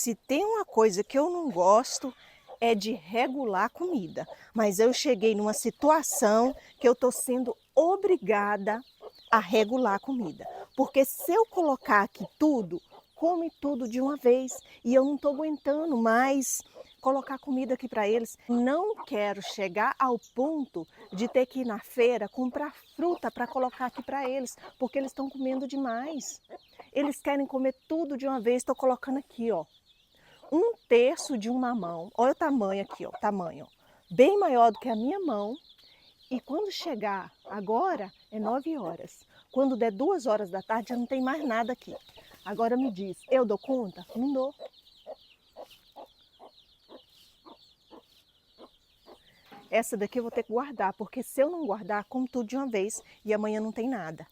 Se tem uma coisa que eu não gosto é de regular a comida, mas eu cheguei numa situação que eu estou sendo obrigada a regular a comida, porque se eu colocar aqui tudo, come tudo de uma vez e eu não estou aguentando mais colocar comida aqui para eles. Não quero chegar ao ponto de ter que ir na feira comprar fruta para colocar aqui para eles, porque eles estão comendo demais. Eles querem comer tudo de uma vez, estou colocando aqui, ó, um terço de uma mão. Olha o tamanho aqui, ó, o tamanho, ó, bem maior do que a minha mão. E quando chegar, agora é 9 horas. Quando der 2 horas da tarde, já não tem mais nada aqui. Agora me diz, eu dou conta? Não dou. Essa daqui eu vou ter que guardar, porque se eu não guardar, como tudo de uma vez, e amanhã não tem nada.